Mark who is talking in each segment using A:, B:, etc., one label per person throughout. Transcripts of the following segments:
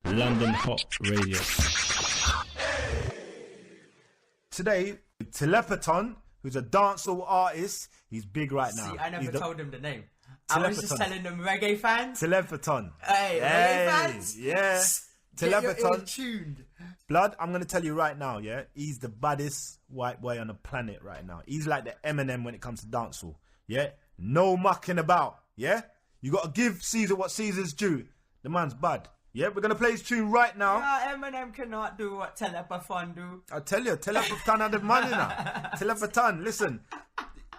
A: London Hott Radio.
B: Today, Talapaton, who's a dancehall artist, he's big right now.
C: See, I never told him the name.
B: Talapaton.
C: I was just telling them reggae fans.
B: Talapaton.
C: Hey, reggae fans?
B: Yeah. Talapaton.
C: Tuned.
B: Blood, I'm going to tell you right now, yeah? He's the baddest white boy on the planet right now. He's like the Eminem when it comes to dancehall, yeah? No mucking about, yeah? You got to give Caesar what Caesar's due. The man's bad. Yeah, we're going to play his tune right now.
C: Yeah, Eminem cannot do what Talapaton do.
B: I tell you, Talapaton had the money now. Talapaton, listen.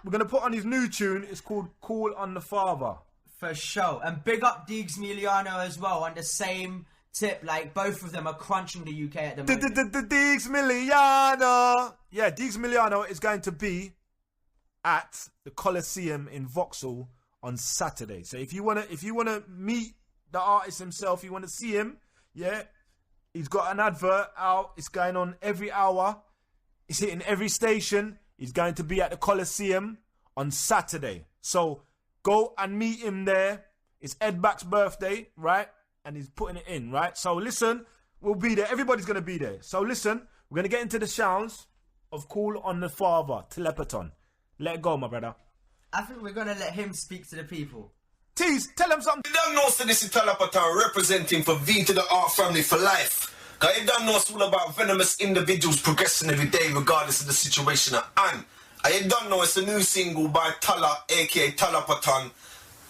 B: We're going to put on his new tune. It's called Call on the Father.
C: For sure. And big up Diggs Miliano as well on the same tip. Like, both of them are crunching the UK at the moment.
B: Diggs Miliano. Yeah, Diggs Miliano is going to be at the Coliseum in Vauxhall on Saturday. So if you wanna meet the artist himself, you want to see him, yeah, he's got an advert out. It's going on every hour. It's hitting every station. He's going to be at the Coliseum on Saturday. So go and meet him there. It's Ed Back's birthday, right? And he's putting it in, right? So listen, we'll be there. Everybody's going to be there. So listen, we're going to get into the sounds of Call on the Father, Talapaton. Let it go, my brother.
C: I think we're going to let him speak to the people.
B: Tease, tell him something.
D: You don't know, so this is Talapaton representing for V to the Art family for life. Cause you don't know it's all about venomous individuals progressing every day regardless of the situation at hand. And you don't know it's a new single by Tala, aka Talapaton,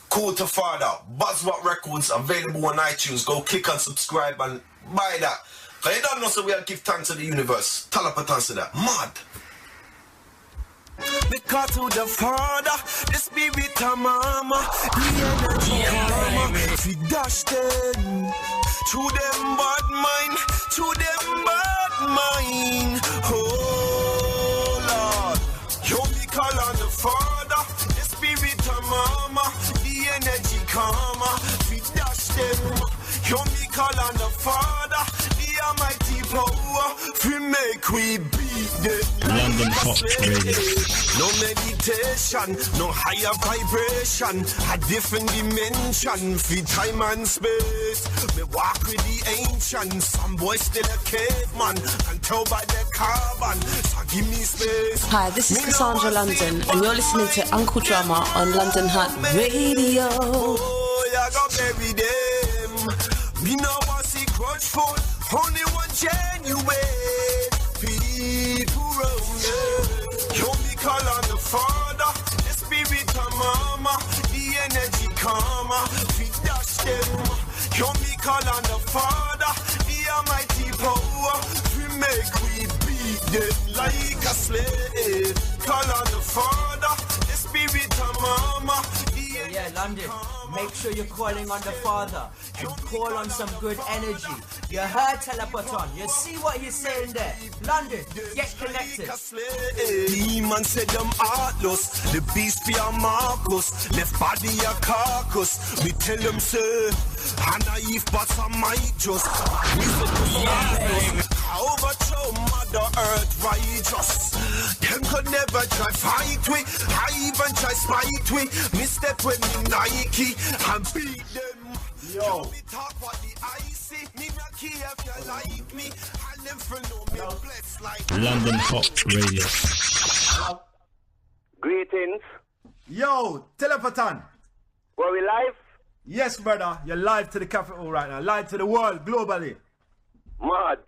D: Call to Father, Buzzword Records, available on iTunes. Go click and subscribe and buy that. Cause you don't know, so we'll give thanks to the universe. Talapaton said that. Mad. Because to the Father, the Spirit of Mama, the energy Mama, we dash them, through them bad mind, through them bad mind. Oh Lord, you me call on the Father, the Spirit of Mama, the energy Karma, we dash them. You me call on the Father, the Almighty power, we make we beat them.
A: London Hott Radio.
D: No meditation, no higher vibration, a different dimension, for time and space. Me walk with the ancients, some boys still a caveman, can tell by the carbon, so give me space.
E: Hi, this is Cassandra London, and you're listening to Uncle Drama on London Hott Radio.
D: Oh, I got bury them. Me no want see grudgeful, only one genuine. People round there. You me call on the Father, the Spirit of Mama, the energy Karma, we dash them. You me call on the Father, the Almighty power, we make we beat them like a slave. Call on the Father, the Spirit of Mama, the energy
C: Yeah, London, make sure you're calling on the Father and call on some good energy. You heard Talapaton, you see what he's saying there. London, get connected.
D: Demon said them heartless, the beast be a Marcus, left body a carcass. We tell them say, I'm naive but some might just. We overthrow Mother Earth righteous. Them could never try fight we, I even try spite we. Me step with me Nike and beat them.
B: Yo.
D: Me talk what the I see, me not care if you like me. I never know me blessed like
A: London Hott Radio.
F: Greetings.
B: Yo, Talapaton.
F: Were we live?
B: Yes, brother. You're live to the capital right now. Live to the world, globally.
F: Mad.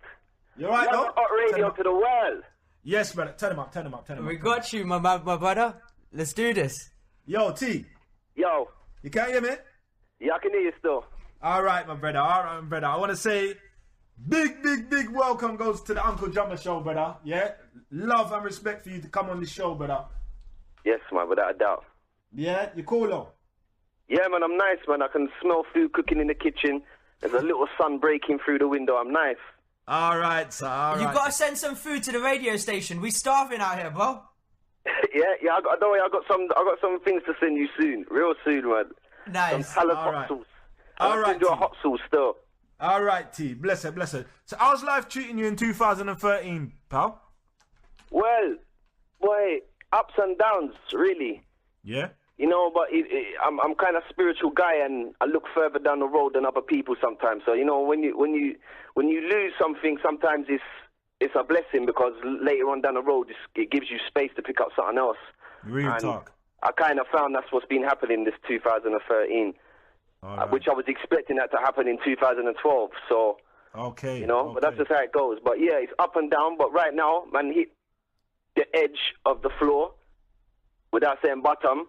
B: You right,
F: London
B: no?
F: Hott Radio to the world.
B: Yes, brother. Turn him up, turn him up, turn him up.
C: We got you, my brother. Let's do this.
B: Yo, T.
F: Yo.
B: You can't hear me?
F: Yeah, I can hear you still.
B: All right, my brother. All right, my brother. I want to say big welcome goes to the Uncle Drummer Show, brother. Yeah? Love and respect for you to come on the show, brother.
F: Yes, man, without a doubt.
B: Yeah? You cool, though?
F: Yeah, man, I'm nice, man. I can smell food cooking in the kitchen. There's a little sun breaking through the window. I'm nice.
B: All right, sir. All
C: You
B: right.
C: gotta send some food to the radio station. We starving out here, bro.
F: yeah. Don't worry, I got some things to send you soon, real soon, man.
C: Nice.
F: Some
B: All
F: hot
B: right.
F: sauce.
B: All
F: I'll
B: right,
F: send you a
B: T.
F: hot sauce still.
B: All right, T. Bless it, bless it. So how's life treating you in 2013, pal?
F: Well, boy, ups and downs, really.
B: Yeah?
F: You know, but I'm kind of spiritual guy, and I look further down the road than other people sometimes. So you know, when you lose something, sometimes it's a blessing because later on down the road, it gives you space to pick up something else.
B: Real
F: and
B: talk.
F: I kind of found that's what's been happening this 2013,
B: Right.
F: which I was expecting that to happen in 2012. So
B: Okay.
F: you know, but that's just how it goes. But yeah, it's up and down. But right now, man, hit the edge of the floor. Without saying bottom,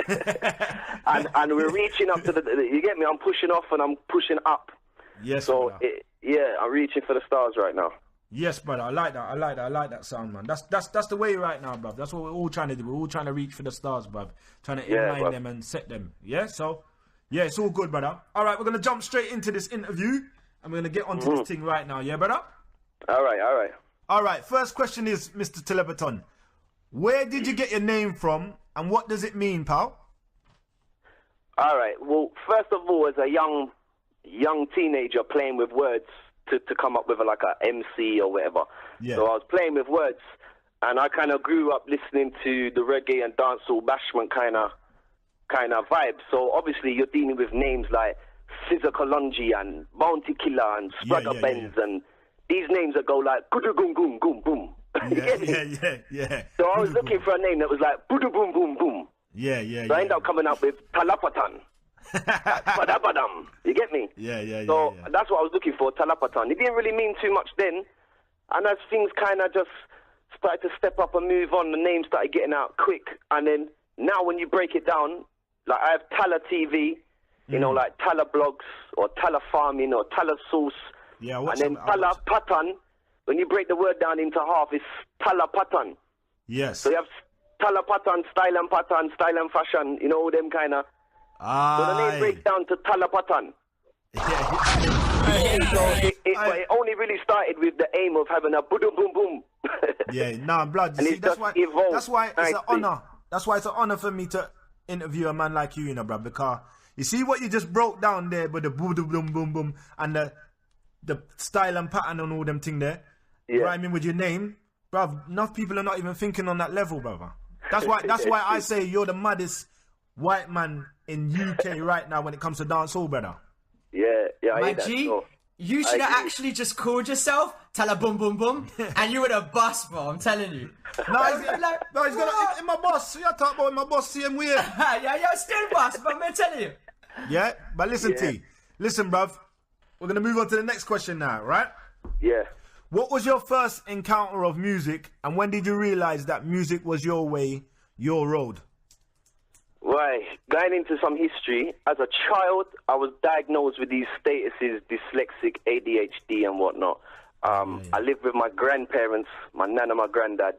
F: and we're reaching up to you get me? I'm pushing off and I'm pushing up.
B: Yes,
F: So,
B: brother.
F: I'm reaching for the stars right now.
B: Yes, brother. I like that sound, man. That's the way right now, bruv. That's what we're all trying to do. We're all trying to reach for the stars, bruv. Trying to inline
F: bruv.
B: them and set them. Yeah, so, yeah, it's all good, brother. All right, we're going to jump straight into this interview, and we're going to get onto this thing right now. Yeah, brother?
F: All right.
B: All right, first question is, Mr. Talapaton. Where did you get your name from, and what does it mean, pal?
F: All right. Well, first of all, as a young teenager playing with words to come up with like a MC or whatever.
B: Yeah.
F: So I was playing with words, and I kind of grew up listening to the reggae and dancehall bashment kind of vibe. So obviously you're dealing with names like Scissor Kalonji and Bounty Killer and Spragga Benz, and these names that go like kudu goom goom goom boom.
B: Yeah.
F: So I was looking for a name that was like budu boom boom boom.
B: Yeah.
F: So I ended up coming up with Talapaton. Badabadam. You get me?
B: Yeah.
F: So that's what I was looking for, Talapaton. It didn't really mean too much then. And as things kind of just started to step up and move on, the name started getting out quick. And then now when you break it down, like I have Tala TV, you know, like Tala Blogs or Tala Farming or Tala Sauce.
B: Yeah,
F: and then Talapaton, when you break the word down into half, it's Talapaton.
B: Yes.
F: So you have Talapaton, style and pattern, style and fashion, you know, all them kind of. So the name breaks down to Talapaton. So it only really started with the aim of having a boom boom boom.
B: Yeah, nah, blood.
F: And
B: See,
F: it's
B: that's
F: just
B: why.
F: evolved
B: That's why it's an
F: nicely.
B: honor. That's why it's an honor for me to interview a man like you, you know, bruv. Because you see what you just broke down there, with the boom boom boom boom and the style and pattern and all them thing there, rhyming with your name, bruv. Enough people are not even thinking on that level, brother. That's why I say you're the maddest white man in UK right now when it comes to dancehall, brother.
F: Yeah, I
C: My
F: hear that.
C: G,
F: So,
C: you should have
F: agree.
C: actually just called yourself Tala Boom Boom Boom, and you would have bust, bro. I'm telling you.
B: No, he's gonna in my boss. You talk about my boss, same way.
C: yeah, still bust, but I'm telling you.
B: Yeah, but listen, T. Listen, bruv. We're gonna move on to the next question now, right?
F: Yeah.
B: What was your first encounter of music, and when did you realize that music was your way, your road?
F: Right, going into some history, as a child, I was diagnosed with these statuses, dyslexic, ADHD and whatnot. I lived with my grandparents, my nan and my granddad,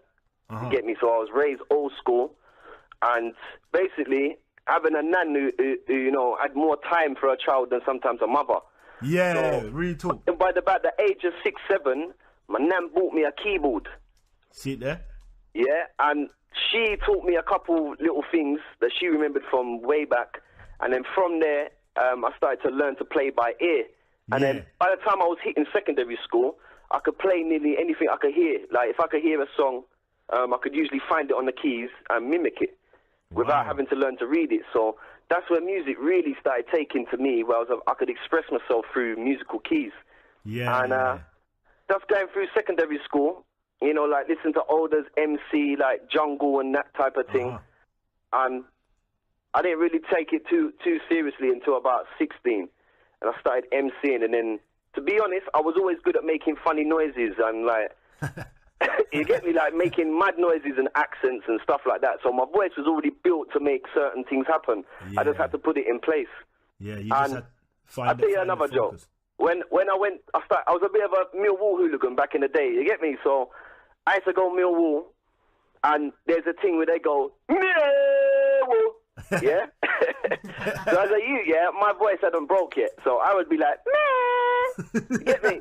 F: you get me? So I was raised old school, and basically having a nan who you know, had more time for a child than sometimes a mother.
B: Yeah,
F: So,
B: really talk.
F: And by about the age of 6, 7, my nan bought me a keyboard.
B: See it there?
F: Yeah, and she taught me a couple little things that she remembered from way back. And then from there, I started to learn to play by ear. And then by the time I was hitting secondary school, I could play nearly anything I could hear. Like, if I could hear a song, I could usually find it on the keys and mimic it without having to learn to read it. So that's where music really started taking to me, where I could express myself through musical keys.
B: Yeah.
F: And just going through secondary school, you know, like listen to Older's MC, like Jungle and that type of thing. And I didn't really take it too seriously until about 16. And I started MCing. And then, to be honest, I was always good at making funny noises and like, you get me, like making mad noises and accents and stuff like that. So my voice was already built to make certain things happen. I just had to put it in place.
B: Yeah, you just
F: And
B: had to find
F: I'll tell you another joke. When I went, I was a bit of a Millwall hooligan back in the day. You get me? So I used to go Millwall, and there's a thing where they go Millwall, yeah. So as a youth, yeah, my voice hadn't broke yet, so I would be like, Meh. You get me?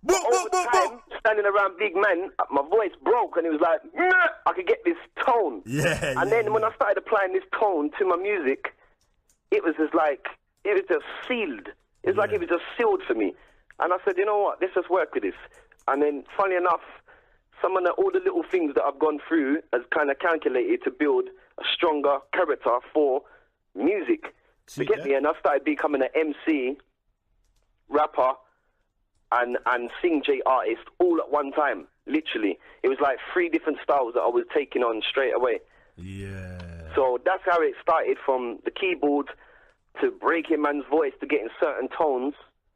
F: Over time, standing around big men, my voice broke, and it was like, Meh. I could get this tone.
B: Yeah.
F: And then when I started applying this tone to my music, it was just like, it was just sealed. It's like it was just sealed for me. And I said, you know what, let's just work with this. And then, funny enough, all the little things that I've gone through has kind of calculated to build a stronger character for music.
B: See,
F: To get me, and I started becoming an MC, rapper, and sing J artist all at one time. Literally, it was like 3 different styles that I was taking on straight away.
B: Yeah.
F: So that's how it started, from the keyboard to breaking man's voice to getting certain tones,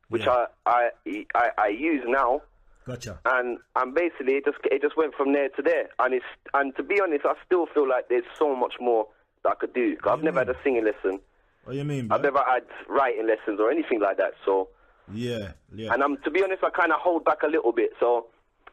F: which
B: Yeah.
F: I use now.
B: Gotcha.
F: And basically it just went from there to there. And to be honest, I still feel like there's so much more that I could do. 'Cause I've never had a singing lesson.
B: What do you mean, bro?
F: I've never had writing lessons or anything like that. So,
B: Yeah.
F: and to be honest, I kind of hold back a little bit. So,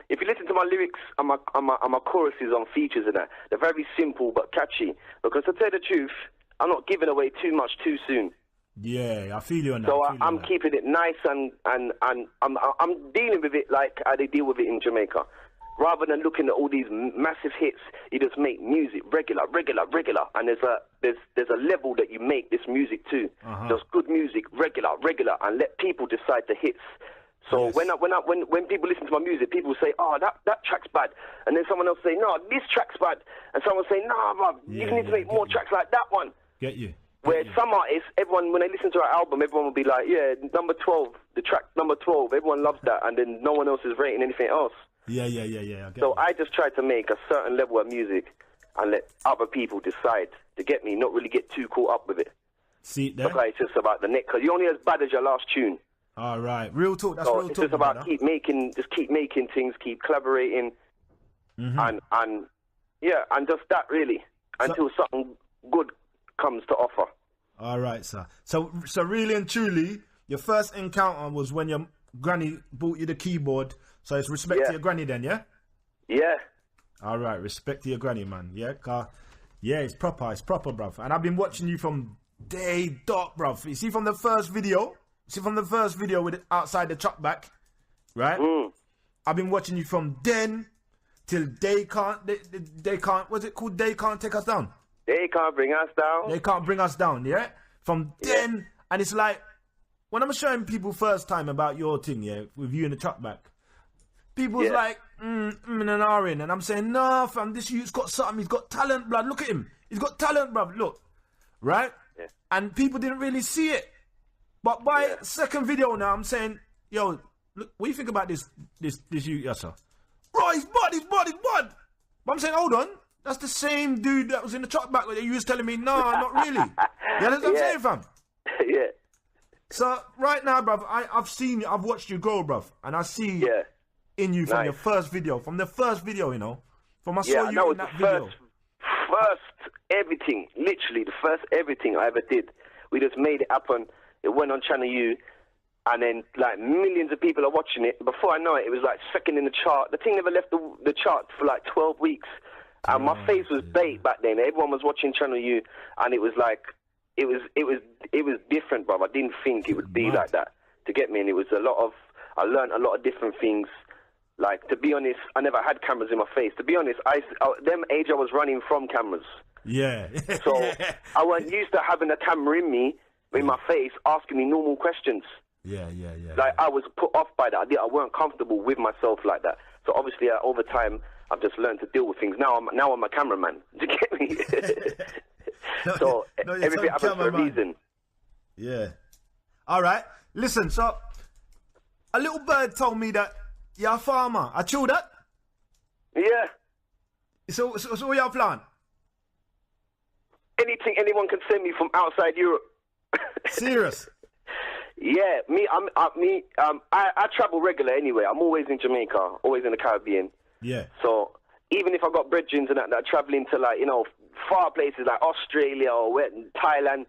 F: if you listen to my lyrics and my choruses on features and that, they're very simple but catchy. Because to tell the truth, I'm not giving away too much too soon.
B: Yeah, I feel you on that.
F: So
B: I feel you
F: I'm
B: on that.
F: keeping it nice, and I'm dealing with it like how they deal with it in Jamaica. Rather than looking at all these massive hits, you just make music regular, and there's a level that you make this music to. Just good music, regular, and let people decide the hits. So
B: Yes.
F: when people listen to my music, people say, "Oh, that track's bad," and then someone else say, "No, this track's bad," and someone say, "No, bruv, you need to make more tracks like that one."
B: Get you.
F: Where some artists, everyone, when they listen to our album, everyone will be like, yeah, number 12, the track number 12, everyone loves that, and then no one else is rating anything else.
B: Yeah. I get
F: So
B: you.
F: I just try to make a certain level of music and let other people decide, to get me, not really get too caught up with it.
B: See it there?
F: Okay, it's just about the neck, because you're only as bad as your last tune.
B: All right. Real talk. That's
F: So
B: real
F: it's
B: talk.
F: just about
B: brother.
F: keep making things, keep collaborating, and just that really, until something good comes to offer.
B: All right, sir. So really and truly, your first encounter was when your granny bought you the keyboard. So it's respect
F: Yeah.
B: to your granny then, yeah?
F: Yeah.
B: All right, respect to your granny, man. Yeah, it's proper, bruv. And I've been watching you from day dot, bruv. You see from the first video with it outside the truck back, right? I've been watching you from then till they can't, what's it called? They can't take us down.
F: They can't bring us down.
B: They can't bring us down, yeah? From then, and it's like, when I'm showing people first time about your thing, yeah, with you in the truck back, people's like, and ahhing, and I'm saying, nah, fam, this youth's got something, he's got talent, blood, look at him. He's got talent, bruv, look. Right?
F: Yeah.
B: And people didn't really see it. But by second video now, I'm saying, yo, look, what do you think about this youth, yes, sir? Bro, he's bad. But I'm saying, hold on. That's the same dude that was in the truck back that you was telling me, no, not really. You understand what I'm saying, fam?
F: Yeah.
B: So, right now, bruv, I've seen you, I've watched you grow, bruv. And I see in you from
F: Nice.
B: your first video. From the first video, you know. From I saw
F: Yeah,
B: you
F: that was
B: in that
F: the
B: video.
F: first everything, literally the first everything I ever did. We just made it happen. It went on Channel U, and then like millions of people are watching it. Before I know it, it was like second in the chart. The thing never left the chart for like 12 weeks. And my face was bait back then. Everyone was watching Channel U, and it was like, it was different, bruv. I didn't think it would be like that, to get me. And it was I learned a lot of different things. Like, to be honest, I never had cameras in my face. To be honest, them age I was running from cameras.
B: Yeah.
F: So I wasn't used to having a camera in me, in my face, asking me normal questions.
B: Yeah.
F: Like, I was put off by that. I weren't comfortable with myself like that. So obviously, over time, I've just learned to deal with things. Now I'm a cameraman. Do you get me? So everything happens for a reason.
B: Yeah. All right. Listen, so a little bird told me that you're a farmer. I chew that.
F: Yeah.
B: So what your plan?
F: Anything anyone can send me from outside Europe.
B: Serious?
F: Yeah, I travel regular anyway. I'm always in Jamaica, always in the Caribbean.
B: Yeah.
F: So even if I got brethren and that are traveling to, like, you know, far places like Australia or Thailand,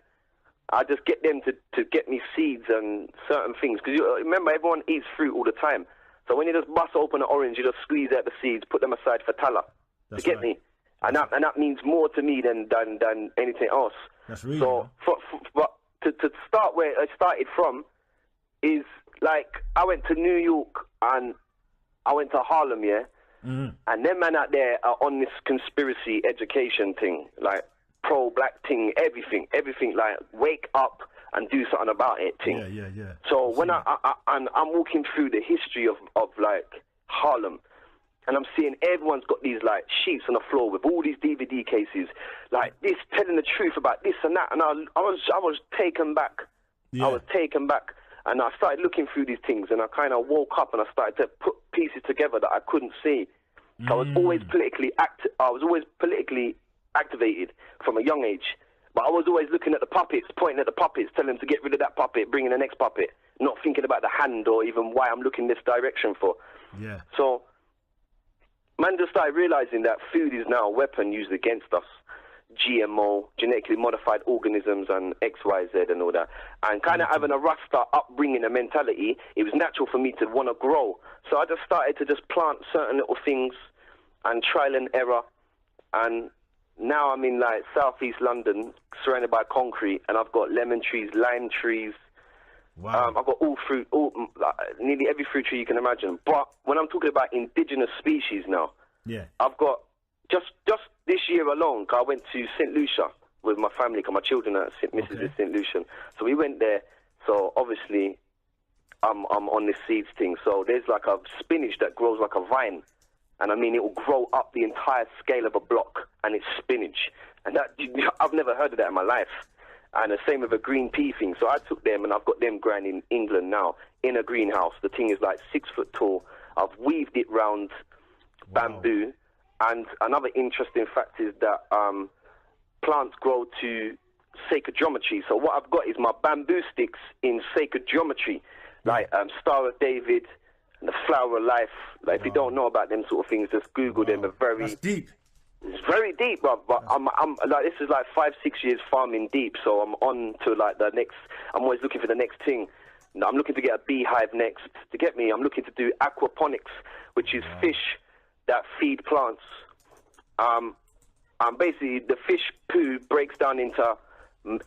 F: I just get them to get me seeds and certain things. Because remember, everyone eats fruit all the time. So when you just bust open an orange, you just squeeze out the seeds, put them aside for tala.
B: That's
F: to get
B: right.
F: me. And that means more to me than anything else.
B: That's really.
F: So to start where I started from is, like, I went to New York and I went to Harlem, yeah?
B: Mm-hmm.
F: And them man out there are on this conspiracy education thing, like pro-black thing, everything, like wake up and do something about it thing.
B: Yeah.
F: So when I'm walking through the history of like Harlem, And I'm seeing everyone's got these like sheets on the floor with all these DVD cases, like this, telling the truth about this and that. And I was taken back.
B: Yeah.
F: I was taken back, and I started looking through these things, and I kind of woke up and I started to put pieces together that I couldn't see. So I was always politically activated from a young age. But I was always looking at the puppets, pointing at the puppets, telling them to get rid of that puppet, bring in the next puppet, not thinking about the hand or even why I'm looking this direction for.
B: Yeah.
F: So man just started realizing that food is now a weapon used against us. GMO, genetically modified organisms, and X, Y, Z, and all that. And kind of having a Rasta upbringing and mentality, it was natural for me to want to grow. So I just started to just plant certain little things and trial and error. And now I'm in like southeast London, surrounded by concrete, and I've got lemon trees, lime trees.
B: Wow.
F: I've got all fruit, nearly every fruit tree you can imagine. But when I'm talking about indigenous species now,
B: Yeah.
F: I've got just this year alone. I went to St. Lucia with my family, because my children are at Mrs. St. Lucian. So we went there. So obviously, I'm on this seeds thing. So there's like a spinach that grows like a vine, and I mean it will grow up the entire scale of a block, and it's spinach. And that I've never heard of that in my life. And the same with a green pea thing. So I took them, and I've got them growing in England now in a greenhouse. The thing is like 6 foot tall. I've weaved it round bamboo. And another interesting fact is that plants grow to sacred geometry. So what I've got is my bamboo sticks in sacred geometry, like Star of David and the Flower of Life. Like if you don't know about them sort of things, just Google them.
B: That's deep.
F: It's very deep, bro. But I'm like, this is like 5-6 years farming deep. So I'm on to like the next. I'm always looking for the next thing. I'm looking to get a beehive next. To get me, I'm looking to do aquaponics, which is fish that feed plants. Basically, the fish poo breaks down into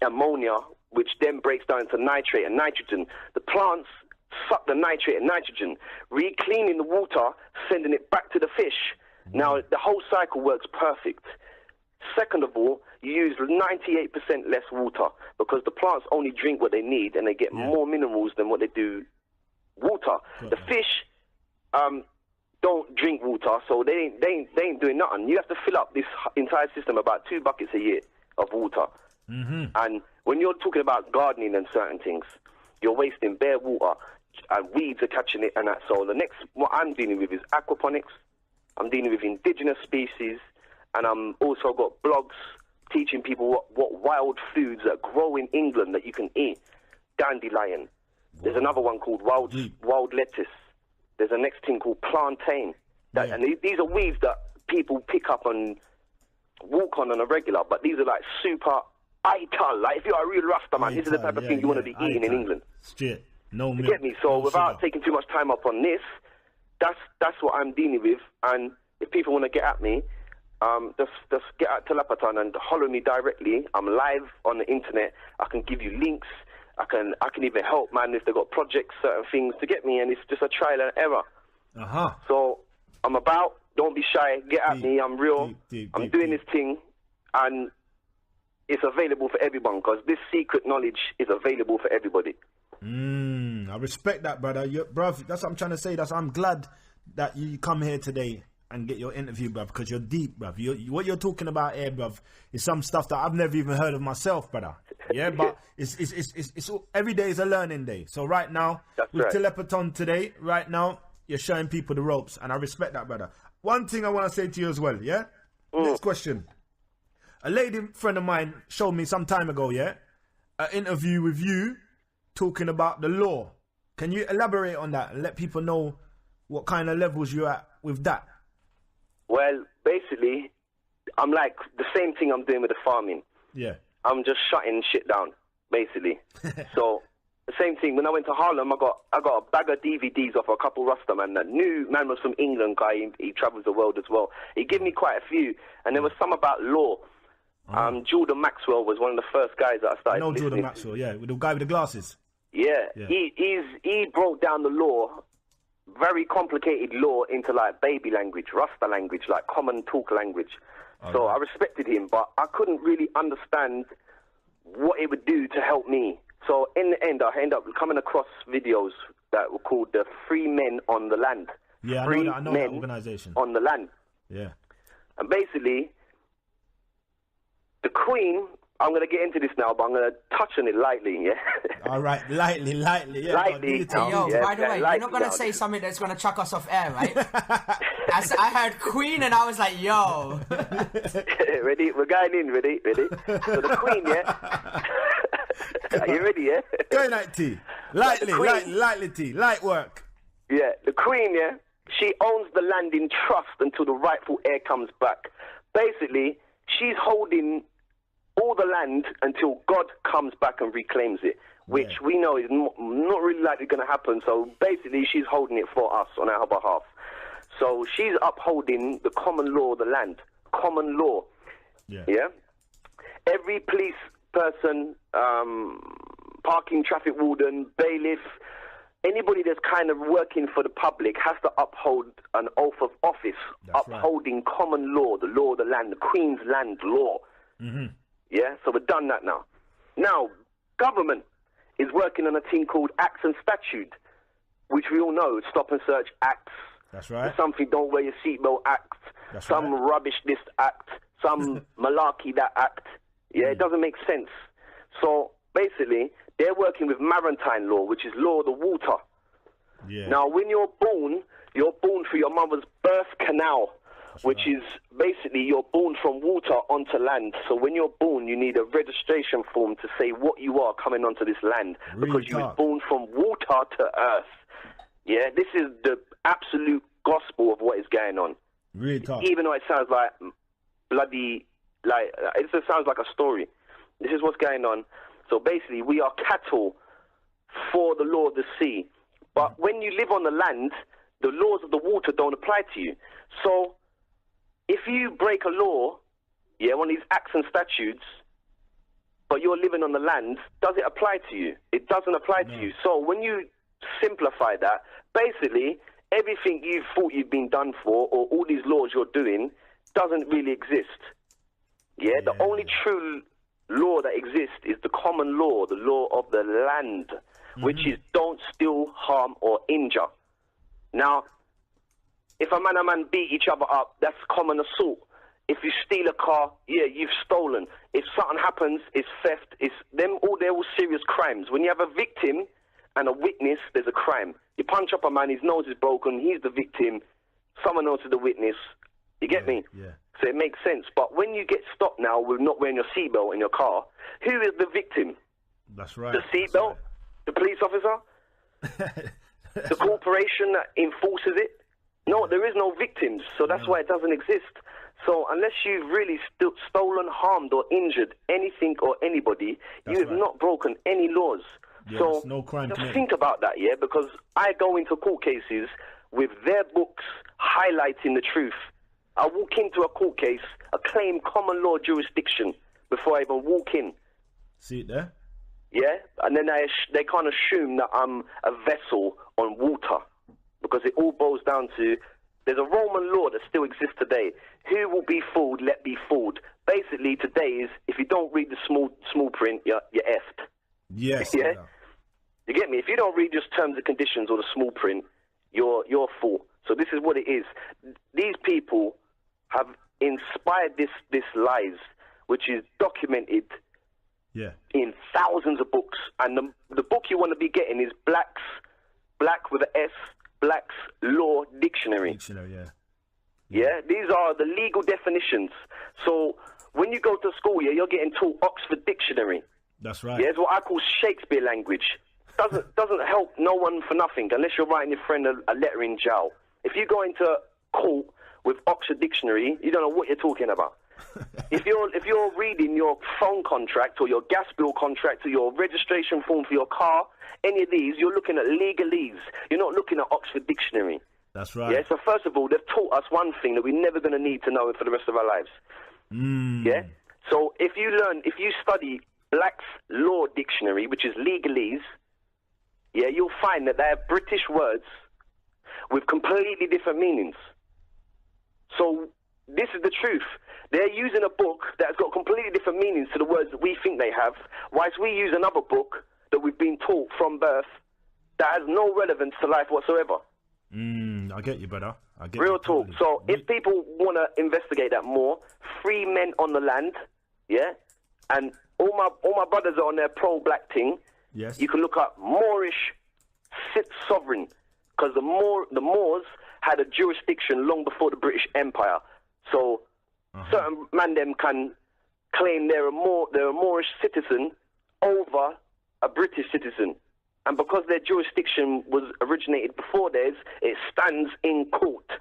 F: ammonia, which then breaks down into nitrate and nitrogen. The plants suck the nitrate and nitrogen, re-cleaning the water, sending it back to the fish. Now, the whole cycle works perfect. Second of all, you use 98% less water, because the plants only drink what they need, and they get more minerals than what they do water. The fish don't drink water, so they ain't doing nothing. You have to fill up this entire system about 2 buckets a year of water. And when you're talking about gardening and certain things, you're wasting bare water, and weeds are catching it and that. So the next, what I'm dealing with is aquaponics. I'm dealing with indigenous species, and I'm also got blogs teaching people what wild foods that grow in England that you can eat. Dandelion. There's another one called wild lettuce. There's a next thing called plantain. And these are weeds that people pick up and walk on a regular, but these are like super ital. Like if you're a real Rasta man, this is the type of thing you want to be eating in England.
B: Straight. No milk.
F: You get me? So
B: no
F: without
B: sugar.
F: taking too much time up on this, that's what I'm dealing with. And if people want to get at me, just get at Talapaton and holler me directly. I'm live on the internet. I can give you links. I can even help, man, if they've got projects, certain things to get me, and it's just a trial and error. So I'm about, don't be shy, get at me, I'm real, I'm doing this thing, and it's available for everyone, because this secret knowledge is available for everybody.
B: I respect that, brother. Bruv, that's what I'm trying to say. I'm glad that you come here today and get your interview, bruv, because you're deep, bruv. What you're talking about here, bruv, is some stuff that I've never even heard of myself, brother. Yeah, but it's every day is a learning day. So right now, with Talapaton today, right now, you're showing people the ropes, and I respect that, brother. One thing I want to say to you as well, yeah? Next question. A lady friend of mine showed me some time ago, yeah? An interview with you talking about the law. Can you elaborate on that and let people know what kind of levels you're at with that?
F: Well, basically, I'm like the same thing I'm doing with the farming.
B: Yeah.
F: I'm just shutting shit down, basically. So the same thing. When I went to Harlem, I got a bag of DVDs off a couple Rasta man. That new man was from England, guy. He travels the world as well. He gave me quite a few, and there was some about law. Jordan Maxwell was one of the first guys that I started.
B: I know Jordan Maxwell, yeah, with the guy with the glasses.
F: Yeah. He broke down the law, very complicated law, into like baby language, Rasta language, like common talk language. So I respected him, but I couldn't really understand what it would do to help me. So in the end, I ended up coming across videos that were called the Free Men on the Land.
B: Yeah,
F: free
B: I know
F: men
B: that organisation.
F: on the land.
B: Yeah.
F: And basically, the Queen, I'm going to get into this now, but I'm going to touch on it lightly, yeah?
B: All right, lightly, yeah.
F: Lightly.
C: Yo,
F: Yeah,
C: by the way,
F: like,
C: you're not gonna
F: no.
C: say something that's gonna chuck us off air, right? I heard Queen and I was like, yo.
F: Ready? We're going in, ready? So the Queen, yeah? Are you ready, yeah?
B: Go night T. Lightly, lightly T. Light work.
F: Yeah, the Queen, yeah? She owns the land in trust until the rightful heir comes back. Basically, she's holding all the land until God comes back and reclaims it, which we know is not really likely going to happen. So basically, she's holding it for us on our behalf. So she's upholding the common law of the land. Common law. Yeah? Every police person, parking traffic warden, bailiff, anybody that's kind of working for the public has to uphold an oath of office, upholding common law, the law of the land, the Queen's land law.
B: Mm-hmm.
F: Yeah, so we've done that now. Now, government is working on a thing called Acts and Statute, which we all know, Stop and Search Acts.
B: That's right.
F: Something Don't Wear Your Seatbelt Act. Some Rubbish This Act. Some Malarkey That Act. Yeah, it doesn't make sense. So, basically, they're working with maritime law, which is law of the water.
B: Yeah.
F: Now, when you're born through your mother's birth canal, which is basically you're born from water onto land. So when you're born, you need a registration form to say what you are coming onto this land, because you were born from water to earth. Yeah, this is the absolute gospel of what is going on.
B: Really tough.
F: Even though it sounds like bloody, like, it just sounds like a story. This is what's going on. So basically, we are cattle for the law of the sea. But when you live on the land, the laws of the water don't apply to you. So if you break a law, one of these acts and statutes, but you're living on the land, does it apply to you? It doesn't apply to you. So when you simplify that, basically, everything you thought you've been done for, or all these laws you're doing, doesn't really exist. The only true law that exists is the common law, the law of the land, which is don't steal, harm, or injure. Now, if a man and man beat each other up, that's common assault. If you steal a car, you've stolen. If something happens, it's theft. They're all serious crimes. When you have a victim and a witness, there's a crime. You punch up a man, his nose is broken, he's the victim, someone else is the witness. You get me?
B: Yeah.
F: So it makes sense. But when you get stopped now with not wearing your seatbelt in your car, who is the victim?
B: That's right.
F: The seatbelt? The police officer? The corporation that enforces it? No, there is no victims, so that's why it doesn't exist. So unless you've really stolen, harmed, or injured anything or anybody, you have not broken any laws. So
B: no crime
F: just
B: committed.
F: think about that, because I go into court cases with their books highlighting the truth. I walk into a court case, a claim common law jurisdiction, before I even walk in.
B: See it there?
F: Yeah? And then they can't assume that I'm a vessel on water, because it all boils down to, there's a Roman law that still exists today. Who will be fooled, let be fooled. Basically, today is, if you don't read the small print, you're effed.
B: Yes.
F: Yeah? You get me? If you don't read just terms and conditions or the small print, you're a fool. So this is what it is. These people have inspired this lies, which is documented in thousands of books. And the book you want to be getting is Black with an S, Black's Law Dictionary. Yeah, these are the legal definitions. So when you go to school, you're getting taught Oxford Dictionary.
B: That's right.
F: Yeah, it's what I call Shakespeare language. Doesn't help no one for nothing unless you're writing your friend a letter in jail. If you go into court with Oxford Dictionary, you don't know what you're talking about. If you're reading your phone contract or your gas bill contract or your registration form for your car, any of these, you're looking at legalese. You're not looking at Oxford Dictionary.
B: That's right.
F: Yeah. So first of all, they've taught us one thing that we're never going to need to know for the rest of our lives. Yeah. So if you study Black's Law Dictionary, which is legalese, you'll find that they have British words with completely different meanings. So this is the truth. They're using a book that's got completely different meanings to the words that we think they have, whilst we use another book that we've been taught from birth that has no relevance to life whatsoever.
B: I get you, brother. I get
F: Real
B: you.
F: talk.
B: Totally.
F: So if people want to investigate that more, free men on the land, yeah, and all my brothers are on their pro-black thing.
B: Yes.
F: You can look up Moorish sovereign, because the Moors had a jurisdiction long before the British Empire. So certain man them can claim they're a Moorish citizen over a British citizen. And because their jurisdiction was originated before theirs, it stands in court. Do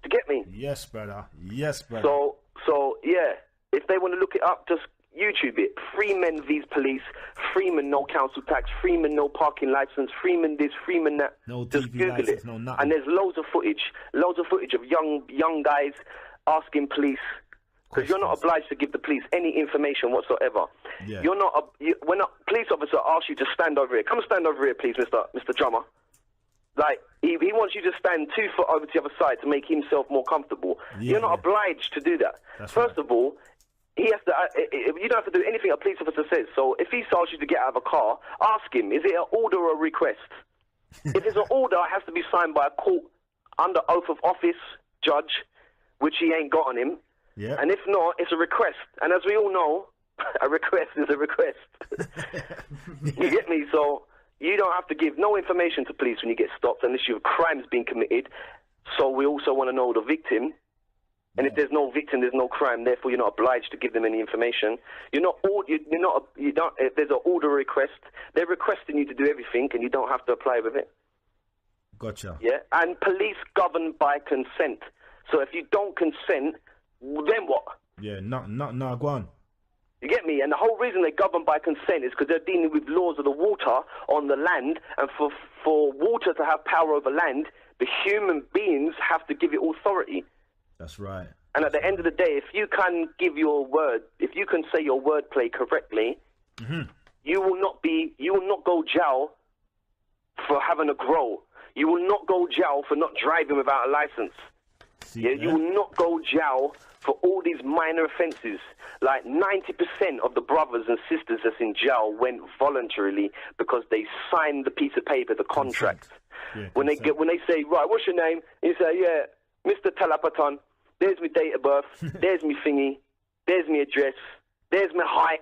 F: you get me?
B: Yes, brother. Yes, brother.
F: So yeah, if they want to look it up, just YouTube it. Freemen vs police, Freeman no council tax, Freeman no parking license, Freeman this, Freeman that.
B: No
F: just
B: TV
F: Google
B: license,
F: it.
B: no nothing.
F: And there's loads of footage of young guys asking police. Because you're not obliged to give the police any information whatsoever.
B: Yeah.
F: You're not. When a police officer asks you to stand over here, come stand over here, please, Mr. Drummer. Like he wants you to stand 2 foot over to the other side to make himself more comfortable.
B: Yeah,
F: You're not obliged to do that.
B: That's
F: First
B: right.
F: of all, he has to. You don't have to do anything a police officer says. So if he asks you to get out of a car, ask him: is it an order or a request? If it's an order, it has to be signed by a court under oath of office judge, which he ain't got on him.
B: Yeah.
F: And if not, it's a request. And as we all know, a request is a request. You get me? So you don't have to give no information to police when you get stopped unless your crime's been committed. So we also want to know the victim. And if there's no victim, there's no crime. Therefore, you're not obliged to give them any information. You don't. If there's an order request, they're requesting you to do everything, and you don't have to apply with it.
B: Gotcha.
F: Yeah. And police govern by consent. So if you don't consent, then what?
B: Yeah, no, go on.
F: You get me? And the whole reason they govern by consent is because they're dealing with laws of the water on the land, and for water to have power over land, the human beings have to give it authority.
B: That's right.
F: And at the end of the day, if you can give your word, if you can say your wordplay correctly, you will not go jail for having a grow. You will not go jail for not driving without a license.
B: See,
F: Yeah, you will not go jail for all these minor offences. Like 90% of the brothers and sisters that's in jail went voluntarily because they signed the piece of paper, the contract.
B: Yeah,
F: when they say, right, what's your name? You say, yeah, Mr. Talapaton. There's my date of birth. There's my thingy. There's my address. There's my height.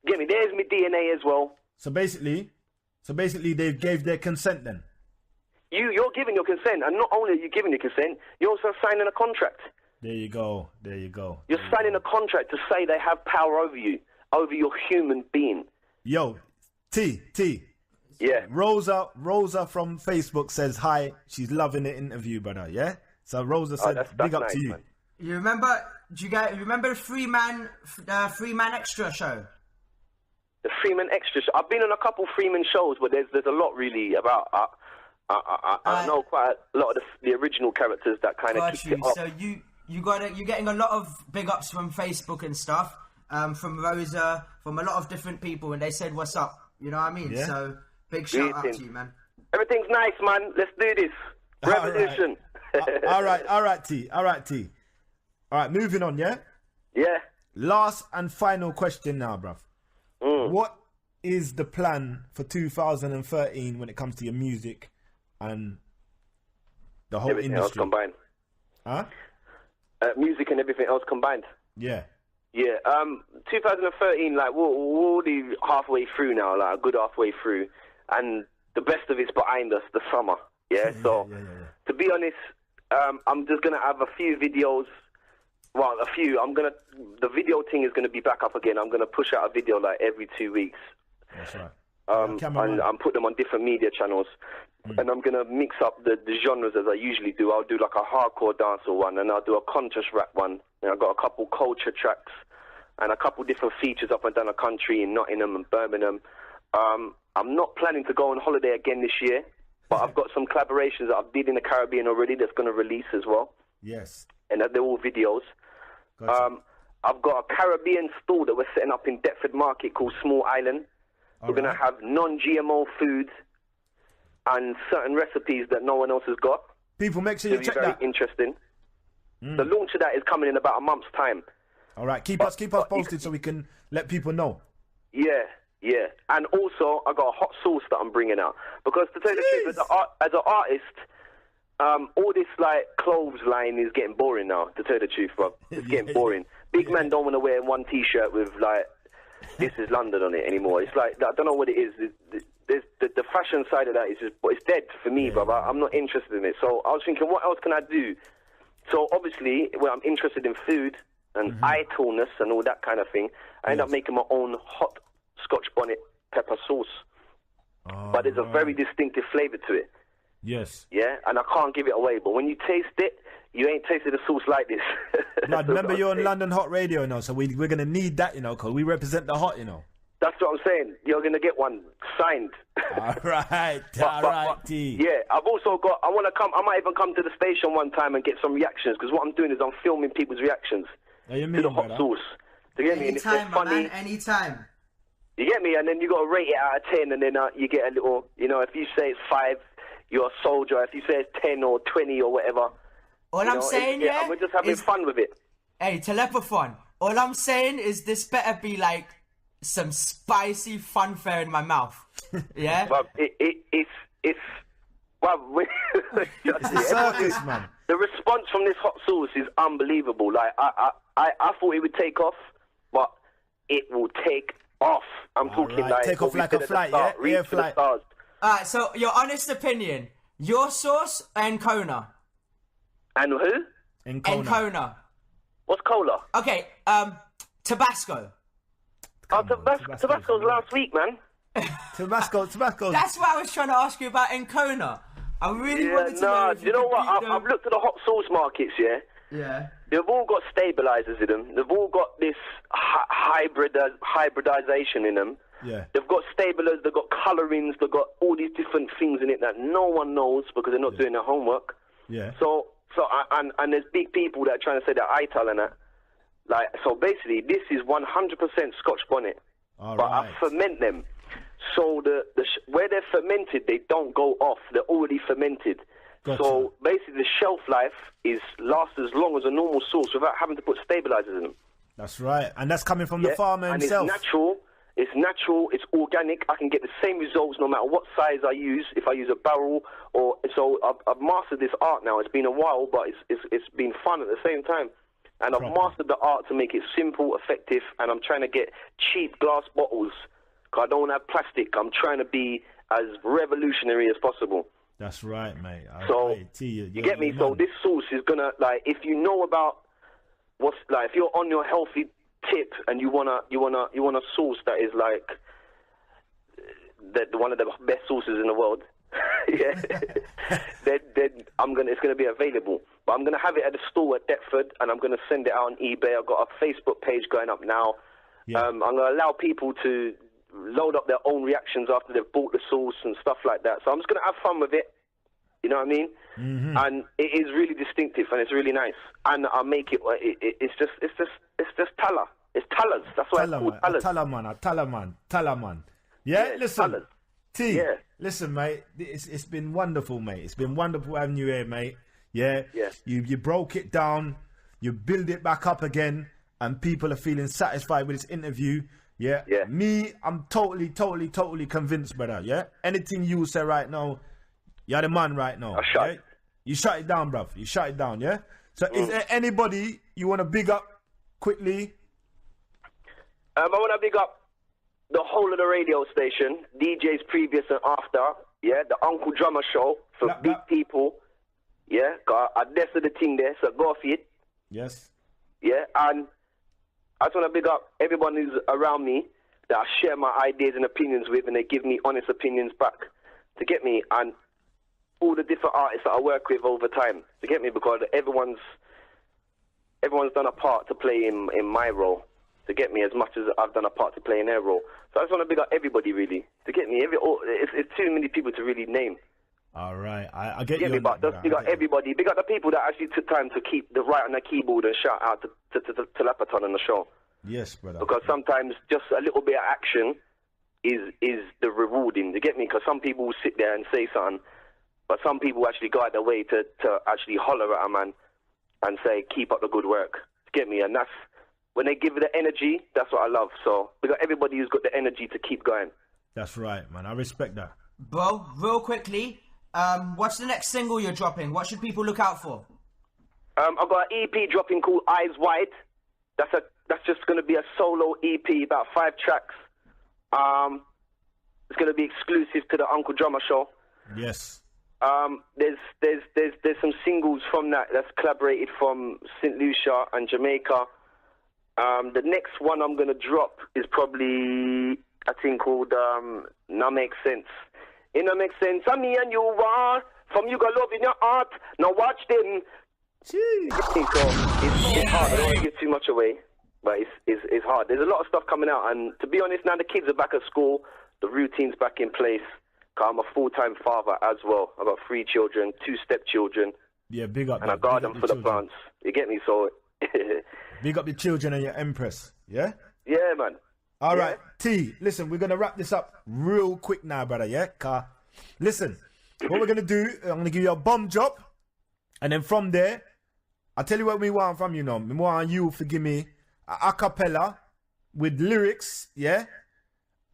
F: Get me? There's my DNA as well.
B: So basically, they gave their consent then.
F: You're giving your consent, and not only are you giving your consent, you're also signing a contract.
B: There you go.
F: You're signing a contract to say they have power over you, over your human being.
B: Yo, T.
F: Yeah.
B: Rosa from Facebook says hi. She's loving the interview, brother. Yeah. So Rosa said,
F: that's
B: big up
F: nice,
B: to you.
F: man.
C: You remember? Remember the Free Man Extra show?
F: The Freeman Extra show. I've been on a couple Freeman shows, but there's a lot really about. I know quite a lot of the original characters that kind of
C: Got
F: kicked
C: you.
F: it off.
C: So you're getting a lot of big ups from Facebook and stuff, from Rosa, from a lot of different people, and they said what's up. You know what I mean?
B: Yeah.
C: So big shout out to you, man.
F: Everything's nice, man. Let's do this. Revolution.
B: All right, T. All right, moving on, yeah?
F: Yeah.
B: Last and final question now, bruv.
F: Mm.
B: What is the plan for 2013 when it comes to your music and the whole
F: Everything else
B: industry?
F: combined.
B: Huh?
F: Music and everything else combined.
B: Yeah.
F: Yeah. 2013, like we're already halfway through now, like a good halfway through, and the best of it's behind us, the summer. Yeah. So,
B: yeah.
F: to be honest, I'm just gonna have a few videos. Well, a few. The video thing is gonna be back up again. I'm gonna push out a video like every 2 weeks.
B: That's right.
F: And I'm putting them on different media channels, and I'm gonna mix up the genres as I usually do. I'll do like a hardcore dancehall one, and I'll do a conscious rap one. And I've got a couple culture tracks, and a couple different features up and down the country in Nottingham and Birmingham. I'm not planning to go on holiday again this year, but I've got some collaborations that I've did in the Caribbean already that's gonna release as well.
B: Yes.
F: And they're all videos.
B: Gotcha.
F: I've got a Caribbean store that we're setting up in Deptford Market called Small Island. We're going to have non-GMO foods and certain recipes that no one else has got.
B: People, make sure you
F: It'll be
B: check
F: very
B: that.
F: interesting. The launch of that is coming in about a month's time.
B: All right, keep us posted so we can let people know.
F: Yeah. And also, I got a hot sauce that I'm bringing out. Because to tell you the truth, as an artist, all this like clothes line is getting boring now. To tell the truth, bro, it's getting boring. Big men don't want to wear one T-shirt with like "This is London" on it anymore. It's like I don't know what it is. The fashion side of that is just, it's dead for me, brother. I'm not interested in it. So I was thinking, what else can I do? So obviously, when I'm interested in food and idleness and all that kind of thing, I end up making my own hot Scotch bonnet pepper sauce. But there's a very distinctive flavour to it.
B: Yes.
F: Yeah, and I can't give it away. But when you taste it, you ain't tasted a sauce like this.
B: Blood, remember you're on London Hot Radio now, so we're going to need that, because we represent the hot,
F: That's what I'm saying. You're going to get one signed.
B: All right, T.
F: Yeah, I've also got, I might even come to the station one time and get some reactions, because what I'm doing is I'm filming people's reactions to the hot sauce. Do you get me? And if they're
C: Anytime, my
F: funny,
C: man, anytime.
F: you get me? And then you got to rate it out of 10, and then you get a little, if you say it's 5, you're a soldier. If you say it's 10 or 20 or whatever.
C: All I'm saying, yeah,
F: we're just having fun with it.
C: Hey, Talapaton. All I'm saying is this better be like some spicy funfair in my mouth. Yeah?
F: But it's well,
B: It's the circus, man.
F: The response from this hot sauce is unbelievable. Like I thought it would take off, but it will take off. I'm talking
B: right.
F: like
B: Take off like a flight, yeah?
F: Reach
B: Air
F: for the
B: flight.
F: stars.
C: Alright, so your honest opinion. Your sauce and Kona.
F: And who?
B: In
C: And Kona.
F: What's cola?
C: Okay, Tabasco.
F: Tabasco's last week, man.
B: Tabasco's.
C: That's what I was trying to ask you about Encona. I really wanted to know. If
F: you know what?
C: could beat
F: I've looked at the hot sauce markets, yeah?
C: Yeah.
F: They've all got stabilizers in them. They've all got this hybridization in them.
B: Yeah.
F: They've got stabilers, they've got colorings, they've got all these different things in it that no one knows because they're not doing their homework.
B: Yeah.
F: And there's big people that are trying to say they're ITAL and that. Like, so basically, this is 100% Scotch bonnet.
B: All
F: but
B: right.
F: I ferment them. So where they're fermented, they don't go off. They're already fermented.
B: Gotcha.
F: So basically, the shelf life lasts as long as a normal sauce without having to put stabilizers in them.
B: That's right. And that's coming from the farmer
F: and
B: himself.
F: It's natural, it's organic. I can get the same results no matter what size I use. If I use a barrel so I've mastered this art now. It's been a while, but it's been fun at the same time. And I've mastered the art to make it simple, effective, and I'm trying to get cheap glass bottles because I don't have plastic. I'm trying to be as revolutionary as possible.
B: That's right, mate.
F: You get me? So this sauce is gonna, like, if you know about if you're on your healthy tip and you want a sauce that is like one of the best sauces in the world, yeah, then it's gonna be available. But I'm gonna have it at the store at Deptford, and I'm gonna send it out on eBay. I've got a Facebook page going up now.
B: Yeah.
F: I'm gonna allow people to load up their own reactions after they've bought the sauce and stuff like that. So I'm just gonna have fun with it. You know what I mean? Mm-hmm. And it is really distinctive and it's really nice. And I make it. It's just Tala. It's Talas. That's why it's called Talas.
B: Talaman. Yeah, listen.
F: Talas.
B: T.
F: Yeah.
B: Listen, mate. It's been wonderful, mate. It's been wonderful having you here, mate. Yeah.
F: Yeah.
B: You broke it down. You build it back up again, and people are feeling satisfied with this interview. Yeah.
F: Yeah.
B: Me, I'm totally convinced, brother. Yeah. Anything you say right now, you're the man right now.
F: Yeah?
B: You shut it down, bruv. You shut it down, yeah? So is there anybody you want to big up quickly?
F: I want to big up the whole of the radio station, DJs previous and after, yeah? The Uncle Drummer Show for big people, yeah? I that's the thing there, so go for it.
B: Yes.
F: Yeah, and I just want to big up everyone who's around me that I share my ideas and opinions with, and they give me honest opinions back. To get me, and all the different artists that I work with over time, to get me, because everyone's done a part to play in my role, to get me, as much as I've done a part to play in their role. So I just want to big up everybody, really, to get me. It's too many people to really name.
B: All right, I get
F: you. But just big up everybody. Big up the people that actually took time to keep the right on their keyboard and shout out to Talapaton on the show.
B: Yes, brother.
F: Because sometimes just a little bit of action is the rewarding. To get me, because some people will sit there and say something, but some people actually go out their way to actually holler at a man and say, keep up the good work. To get me, and that's when they give it the energy. That's what I love. So we got everybody who's got the energy to keep going.
B: That's right, man. I respect that.
C: Bro, real quickly, What's the next single you're dropping? What should people look out for?
F: I've got an EP dropping called Eyes Wide. That's just going to be a solo EP, about 5 tracks. It's going to be exclusive to the Uncle Drummer Show.
B: Yes.
F: There's some singles from that's collaborated from St. Lucia and Jamaica. The next one I'm going to drop is probably a thing called Now Makes Sense. It not make sense. I'm me and you are. From you got love in your heart. Now watch them. So it's hard. I don't want to give too much away, but it's hard. There's a lot of stuff coming out, and to be honest, now the kids are back at school. The routine's back in place. I'm a full-time father as well. I've got 3 children, 2 stepchildren.
B: Yeah, big up.
F: And I guard them for the plants. You get me? So
B: big up your children and your empress. Yeah?
F: Yeah, man.
B: All right, T, listen, we're going to wrap this up real quick now, brother, yeah? Listen, what we're going to do, I'm going to give you a bomb drop, and then from there, I'll tell you what we want from you now. We want you to give me a cappella with lyrics, yeah?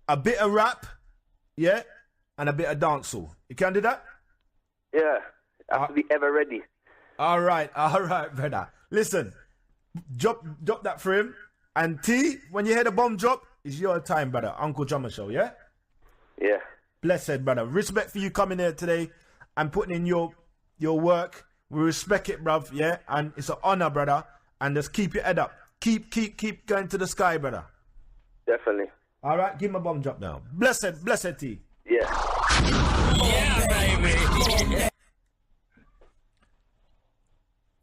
B: A bit of rap, yeah? And a bit of dancehall. You can do that?
F: Yeah, I have to be ever ready.
B: All right, brother. Listen, drop that for him. And T, when you hear the bomb drop, it's your time, brother. Uncle Drummer Show, yeah?
F: Yeah.
B: Blessed, brother. Respect for you coming here today and putting in your work. We respect it, bruv, yeah? And it's an honor, brother. And just keep your head up. Keep going to the sky, brother.
F: Definitely.
B: All right, give him a bomb drop now. Blessed T.
F: Yeah.
E: Yeah, baby.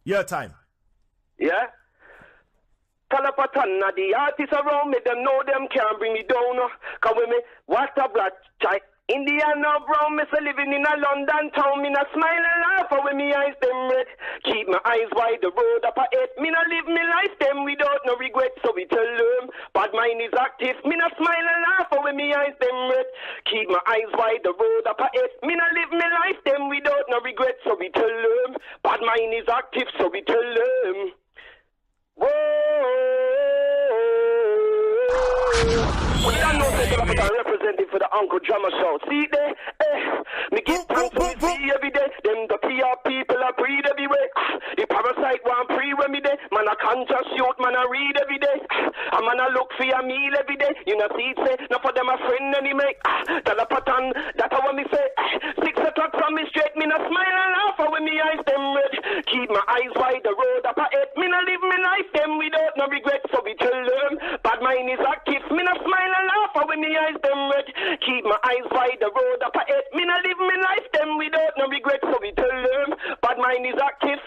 F: Your time. Yeah? Talapaton, the artists around me, them know them can't bring me down. Cause when me, what a black child. Indiana brown, me say living in a London town. Me not smile and laugh, and when me eyes them red. Keep my eyes wide, the road up ahead. Me not live me life them without no regret. So we tell them, bad mind is active. Me not smile and laugh, and when me eyes them red. Keep my eyes wide, the road up ahead. Me not live me life them without no regret. So we tell them, bad mind is active. So we tell them. Whoa. Well, I know that I'm representing for the Uncle Drummer Show. See there? Me get thanks for me see every day. Them dirty people are breed everywhere. The parasite want pre when me there. Man, I can't just shoot, man, I read every day. A man, I look for a meal every day. You know, see it say, not for them a friend anyway. Talapaton, that's how me say. 6 o'clock from me straight, me not smile and laugh. When me eyes them red. Keep my eyes wide, the road up ahead. Me not live me life them without no regret. So we tell them, bad mind is active. Me not smile and laugh when me eyes them red. Keep my eyes wide, the road up ahead. Me not live me life them without no regret. So we tell them, bad mind is active.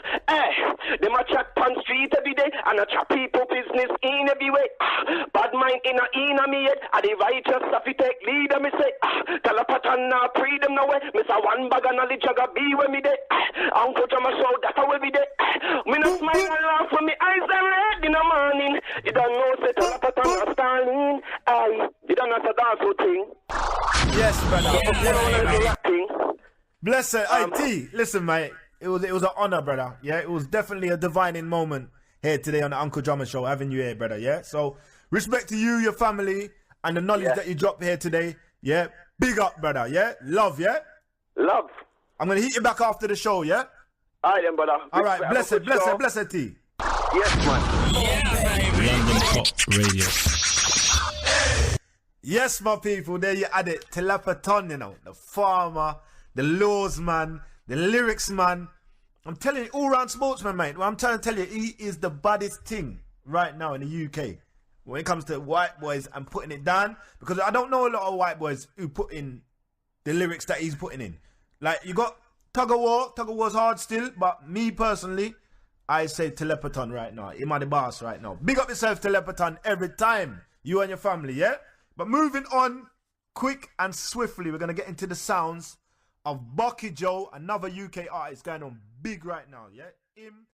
F: Them a chat on street every day and a chat people business in every way. Bad mind in a me head. A the righteous if you take leader me say. Talapaton now pre them no way. Miss a one bag of knowledge I got be when me day. Uncle Drummer Show that's how we be day. Me not smile and laugh when me eyes them red in the morning. You don't know say Talapaton a Starling. You don't know say that's what thing.
B: Yes, brother.
F: Yeah.
B: Bless it. T, listen, mate. It was an honor, brother. Yeah, it was definitely a divining moment here today on the Uncle Drummer Show, having you here, brother. Yeah, so respect to you, your family, and the knowledge that you dropped here today. Yeah, big up, brother. Yeah, love. Yeah,
F: love.
B: I'm gonna hit you back after the show. Yeah.
F: All right, then, brother.
B: All right, bless it, T.
F: Yes, man.
E: Yeah, baby.
A: London Hott Radio.
B: Yes, my people, there you had it. Talapaton, you know, the farmer, the laws man, the lyrics man. I'm telling you, all-round sportsman, mate. Well, I'm trying to tell you, he is the baddest thing right now in the UK when it comes to white boys and putting it down. Because I don't know a lot of white boys who put in the lyrics that he's putting in. Like, you got Tug of War's hard still, but me personally, I say Talapaton right now. Him the boss right now. Big up yourself, Talapaton, every time. You and your family, yeah? But moving on, quick and swiftly, we're going to get into the sounds of Bucky Joe, another UK artist going on big right now, yeah? Him